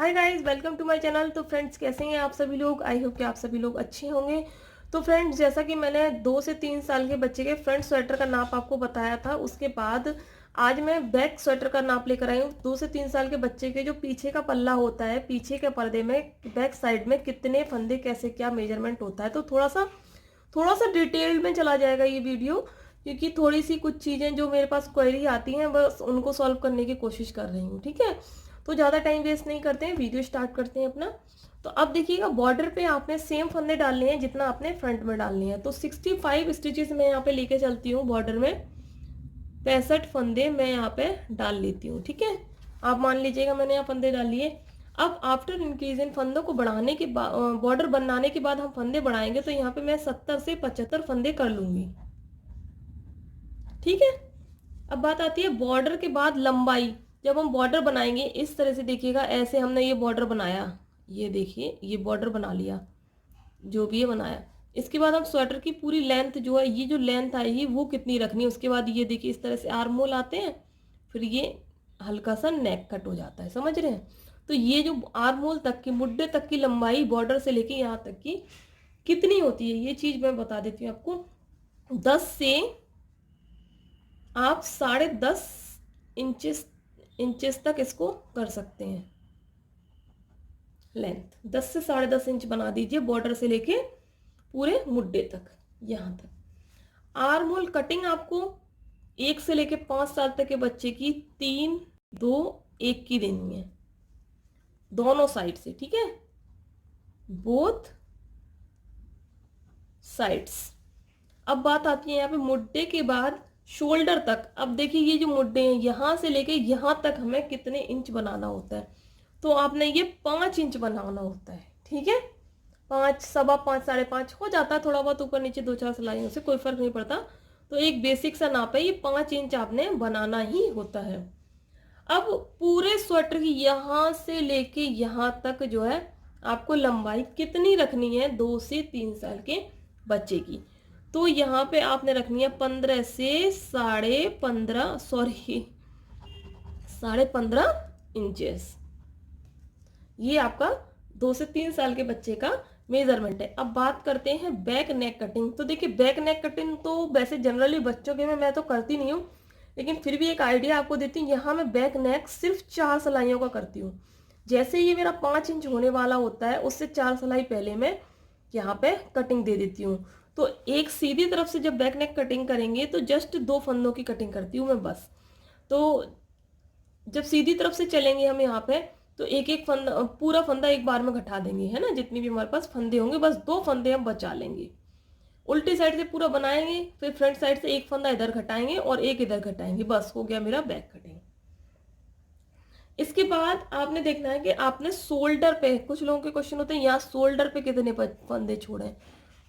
Hi guys, welcome to my channel. तो friends, कैसे हैं आप सभी लोग? आई होप कि आप सभी लोग अच्छे होंगे। तो फ्रेंड्स, जैसा कि मैंने 2 से 3 साल के बच्चे के फ्रंट स्वेटर का नाप आपको बताया था, उसके बाद आज मैं बैक स्वेटर का नाप लेकर आई हूँ। 2 से 3 साल के बच्चे के जो पीछे का पल्ला होता है, पीछे के पर्दे में बैक साइड में कितने फंदे, कैसे क्या मेजरमेंट होता है, तो थोड़ा सा डिटेल्ड में चला जाएगा ये वीडियो, क्योंकि थोड़ी सी कुछ चीज़ें जो मेरे पास क्वेरी आती हैं, बस उनको सॉल्व करने की कोशिश कर रही हूँ। ठीक है, तो ज़्यादा टाइम वेस्ट नहीं करते हैं, वीडियो स्टार्ट करते हैं अपना। तो अब देखिएगा, बॉर्डर पे आपने सेम फंदे डालने हैं जितना आपने फ्रंट में डालने हैं। तो 65 स्टिचेस मैं यहाँ पे लेके चलती हूँ बॉर्डर में। 65 फंदे मैं यहाँ पे डाल लेती हूँ। ठीक है, आप मान लीजिएगा मैंने यहाँ फंदे डाल लिए। अब आफ्टर इंक्रीज इन फंदों को बढ़ाने के बाद, बॉर्डर बनाने के बाद हम फंदे बढ़ाएंगे, तो यहाँ पे मैं 70 से 75 फंदे कर लूंगी। ठीक है, अब बात आती है बॉर्डर के बाद लंबाई। जब हम बॉर्डर बनाएंगे इस तरह से, देखिएगा ऐसे हमने ये बॉर्डर बनाया, ये देखिए ये बॉर्डर बना लिया, जो भी ये बनाया। इसके बाद हम स्वेटर की पूरी लेंथ जो है, ये जो लेंथ आएगी वो कितनी रखनी है। उसके बाद ये देखिए इस तरह से आर्म होल आते हैं, फिर ये हल्का सा नेक कट हो जाता है, समझ रहे हैं? तो ये जो आर्म होल तक की, मुड्डे तक की लंबाई बॉर्डर से लेके यहाँ तक की कितनी होती है, ये चीज मैं बता देती हूँ आपको। 10 से आप 10.5 इंचेस तक इसको कर सकते हैं। लेंथ 10 से 10.5 इंच बना दीजिए, बॉर्डर से लेके पूरे मुड्डे तक, यहां तक। आर्म होल कटिंग आपको 1 से लेके 5 साल तक के बच्चे की 3, 2, 1 की देनी है, दोनों साइड से। ठीक है, बोथ साइड्स। अब बात आती है यहाँ पे मुड्डे के बाद शोल्डर तक। अब देखिए ये जो मुड्डे हैं, यहां से लेके यहां तक हमें कितने इंच बनाना होता है, तो आपने ये 5 इंच बनाना होता है। ठीक है, 5, 5.25, 5.5 हो जाता है, थोड़ा बहुत ऊपर नीचे 2-4 सिलाइयों से कोई फर्क नहीं पड़ता। तो एक बेसिक सा नाप है, ये 5 इंच आपने बनाना ही होता है। अब पूरे स्वेटर की यहां से लेके यहां तक जो है आपको लंबाई कितनी रखनी है 2 से 3 साल के बच्चे की, तो यहाँ पे आपने रखनी है 15 से 15.5 इंचेस। ये आपका 2 से 3 साल के बच्चे का मेजरमेंट है। अब बात करते हैं बैक नेक कटिंग। तो देखिए बैक नेक कटिंग तो वैसे जनरली बच्चों के में मैं तो करती नहीं हूँ, लेकिन फिर भी एक आइडिया आपको देती हूँ। यहाँ मैं बैक नेक सिर्फ 4 सिलाइयों का करती हूँ। जैसे ये मेरा 5 इंच होने वाला होता है, उससे 4 सिलाई पहले मैं यहाँ पे कटिंग दे देती हूँ। तो एक सीधी तरफ से जब बैक नेक कटिंग करेंगे तो जस्ट 2 फंदों की कटिंग करती हूँ मैं बस। तो जब सीधी तरफ से चलेंगे हम यहाँ पे, तो एक एक फंदा, पूरा फंदा एक बार में घटा देंगे, है ना। जितनी भी हमारे पास फंदे होंगे, बस 2 फंदे हम बचा लेंगे। उल्टी साइड से पूरा बनाएंगे, फिर फ्रंट साइड से एक फंदा इधर घटाएंगे और एक इधर घटाएंगे, बस हो गया मेरा बैक कटिंग। इसके बाद आपने देखना है कि आपने शोल्डर पे, कुछ लोगों के क्वेश्चन होते हैं यहाँ शोल्डर पे कितने फंदे छोड़े।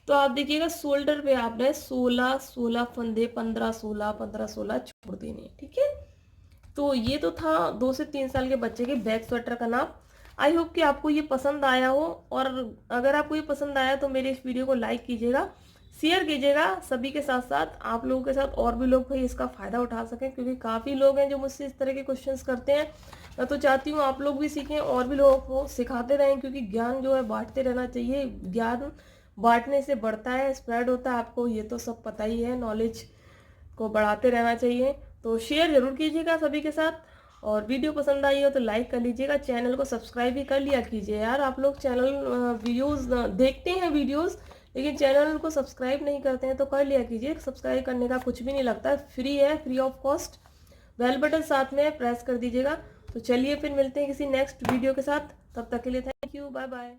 तो आप देखिएगा शोल्डर पे आपने 16 फंदे, 15 16 15 16 छोड़ देने। ठीक है, तो ये तो था 2 से 3 साल के बच्चे के बैक स्वेटर का नाप। आई होप कि आपको ये पसंद आया हो, और अगर आपको ये पसंद आया तो मेरे इस वीडियो को लाइक कीजिएगा, शेयर कीजिएगा सभी के साथ साथ, आप लोगों के साथ और भी लोग भाई इसका फ़ायदा उठा सकें, क्योंकि काफ़ी लोग हैं जो मुझसे इस तरह के क्वेश्चंस करते हैं। मैं तो चाहती हूँ आप लोग भी सीखें और भी लोगों को सिखाते रहें, क्योंकि ज्ञान जो है बांटते रहना चाहिए। ज्ञान बांटने से बढ़ता है, स्प्रेड होता है, आपको ये तो सब पता ही है। नॉलेज को बढ़ाते रहना चाहिए। तो शेयर जरूर कीजिएगा सभी के साथ, और वीडियो पसंद आई हो तो लाइक कर लीजिएगा। चैनल को सब्सक्राइब भी कर लिया कीजिए यार, आप लोग चैनल वीडियोस देखते हैं वीडियोस, लेकिन चैनल को सब्सक्राइब नहीं करते हैं, तो कर लिया कीजिए। सब्सक्राइब करने का कुछ भी नहीं लगता, फ्री है, free of cost. Bell button साथ में प्रेस कर दीजिएगा। तो चलिए फिर मिलते हैं किसी नेक्स्ट वीडियो के साथ, तब तक के लिए थैंक यू, बाय बाय।